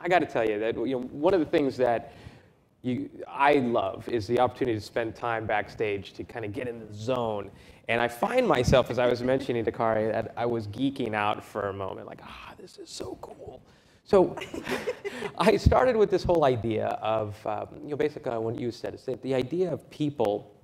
I got to tell you that one of the things that I love is the opportunity to spend time backstage to kind of get in the zone. And I find myself, as I was mentioning to Kari, that I was geeking out for a moment, like, this is so cool. So I started with this whole idea of, basically what you said, is that the idea of people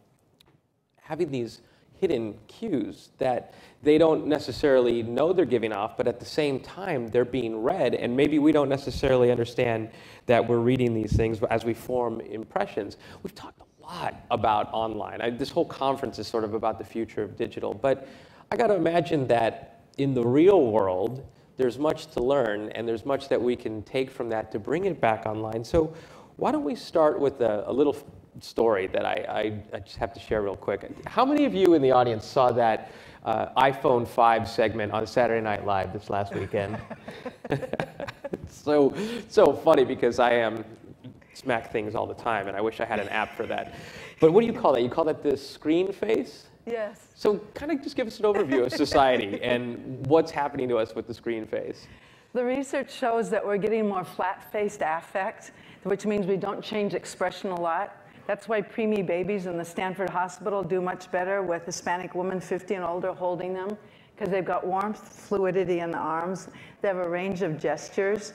having these hidden cues that they don't necessarily know they're giving off, but at the same time, they're being read, and maybe we don't necessarily understand that we're reading these things as we form impressions. We've talked a lot about online. This whole conference is sort of about the future of digital, but I got to imagine that in the real world, there's much to learn, and there's much that we can take from that to bring it back online. So why don't we start with a little story that I just have to share real quick. How many of you in the audience saw that iPhone 5 segment on Saturday Night Live this last weekend? so funny because I smack things all the time, and I wish I had an app for that. But what do you call that? You call that the screen face? Yes. So kind of just give us an overview of society and what's happening to us with the screen face. The research shows that we're getting more flat-faced affect, which means we don't change expression a lot. That's why preemie babies in the Stanford Hospital do much better with Hispanic women 50 and older holding them, because they've got warmth, fluidity in the arms. They have a range of gestures.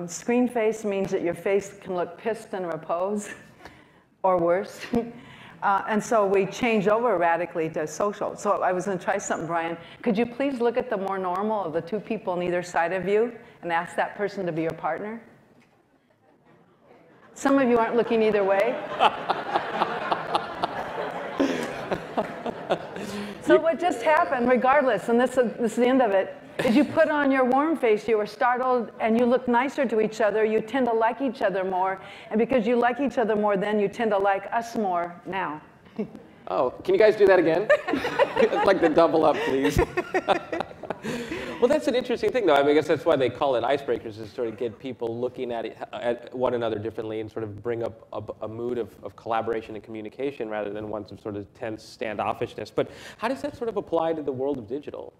Screen face means that your face can look pissed in repose, or worse. And so we change over radically to social. So I was going to try something, Brian. Could you please look at the more normal of the two people on either side of you and ask that person to be your partner? Some of you aren't looking either way. So what just happened, regardless, and this is the end of it, is you put on your warm face, you were startled, and you look nicer to each other. You tend to like each other more. And because you like each other more, then you tend to like us more now. Oh, can you guys do that again? I'd like to double up, please. Well, that's an interesting thing, though. I guess that's why they call it icebreakers, is sort of get people looking at one another differently and sort of bring up a mood of collaboration and communication rather than one of sort of tense standoffishness. But how does that sort of apply to the world of digital?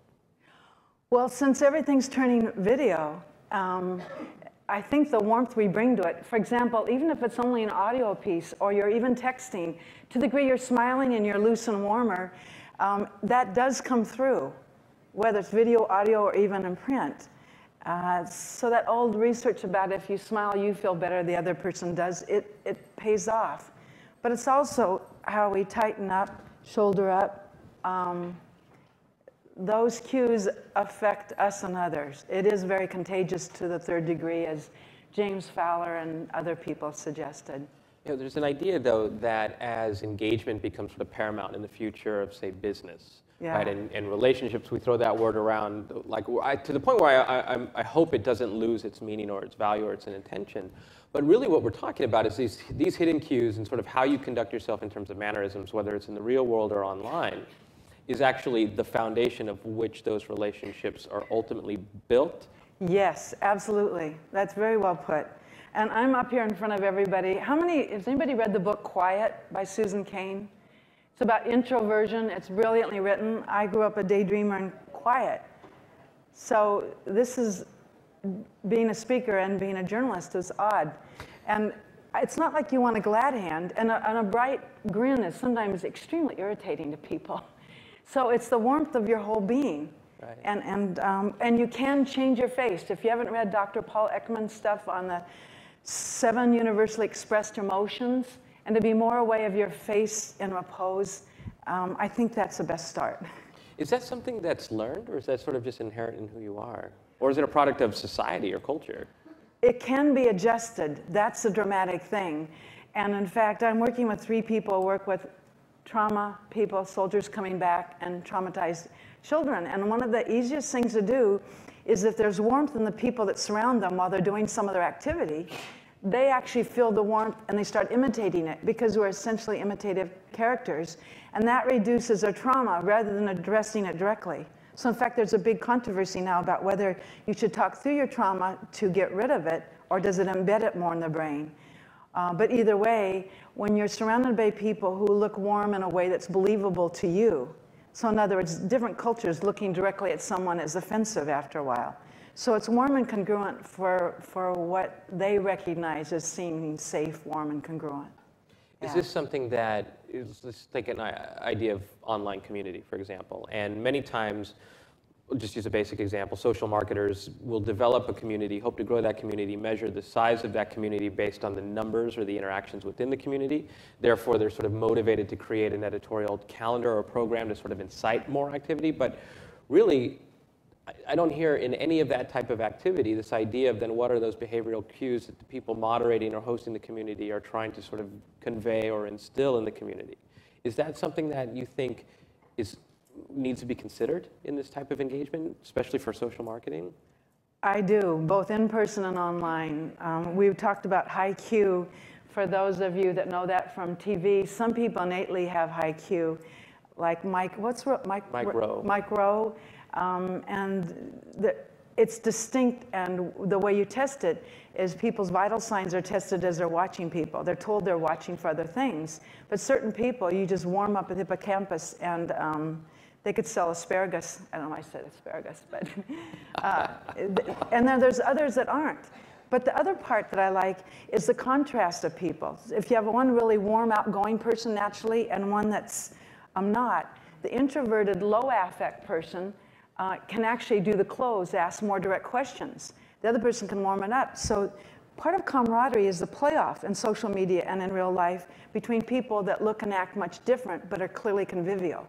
Well, since everything's turning video, I think the warmth we bring to it, for example, even if it's only an audio piece or you're even texting, to the degree you're smiling and you're loose and warmer, that does come through, whether it's video, audio, or even in print. So that old research about if you smile, you feel better, the other person does, it pays off. But it's also how we tighten up, shoulder up. Those cues affect us and others. It is very contagious to the third degree, as James Fowler and other people suggested. There's an idea, though, that as engagement becomes sort of paramount in the future of, say, business, right? And relationships, we throw that word around, like to the point where I hope it doesn't lose its meaning or its value or its intention. But really what we're talking about is these hidden cues and sort of how you conduct yourself in terms of mannerisms, whether it's in the real world or online, is actually the foundation of which those relationships are ultimately built. Yes, absolutely. That's very well put. And I'm up here in front of everybody. Has anybody read the book Quiet by Susan Cain? It's about introversion. It's brilliantly written. I grew up a daydreamer and quiet. So this is, being a speaker and being a journalist is odd. And it's not like you want a glad hand, and a bright grin is sometimes extremely irritating to people. So it's the warmth of your whole being. Right. And you can change your face. If you haven't read Dr. Paul Ekman's stuff on the 7 universally expressed emotions, and to be more aware of your face in repose, I think that's the best start. Is that something that's learned, or is that sort of just inherent in who you are? Or is it a product of society or culture? It can be adjusted. That's the dramatic thing. And in fact, I'm working with 3 people who work with trauma people, soldiers coming back, and traumatized children. And one of the easiest things to do is if there's warmth in the people that surround them while they're doing some of their activity, they actually feel the warmth and they start imitating it, because we're essentially imitative characters. And that reduces their trauma rather than addressing it directly. So in fact, there's a big controversy now about whether you should talk through your trauma to get rid of it, or does it embed it more in the brain? But either way, when you're surrounded by people who look warm in a way that's believable to you, so in other words, different cultures looking directly at someone is offensive after a while. So it's warm and congruent for what they recognize as seeming safe, warm, and congruent. Is this something that is, let's take an idea of online community, for example, and many times, we'll just use a basic example, social marketers will develop a community, hope to grow that community, measure the size of that community based on the numbers or the interactions within the community. Therefore, they're sort of motivated to create an editorial calendar or program to sort of incite more activity. But really, I don't hear in any of that type of activity this idea of then what are those behavioral cues that the people moderating or hosting the community are trying to sort of convey or instill in the community. Is that something that you think needs to be considered in this type of engagement, especially for social marketing? I do, both in person and online. We've talked about high Q. For those of you that know that from TV, some people innately have high Q, like Mike Rowe. Mike Rowe. It's distinct, and the way you test it is people's vital signs are tested as they're watching people. They're told they're watching for other things. But certain people, you just warm up the hippocampus, and they could sell asparagus. I don't know why I said asparagus, but and then there's others that aren't. But the other part that I like is the contrast of people. If you have one really warm, outgoing person naturally, and one that's not, the introverted, low affect person can actually do the close, ask more direct questions. The other person can warm it up. So part of camaraderie is the playoff in social media and in real life between people that look and act much different but are clearly convivial.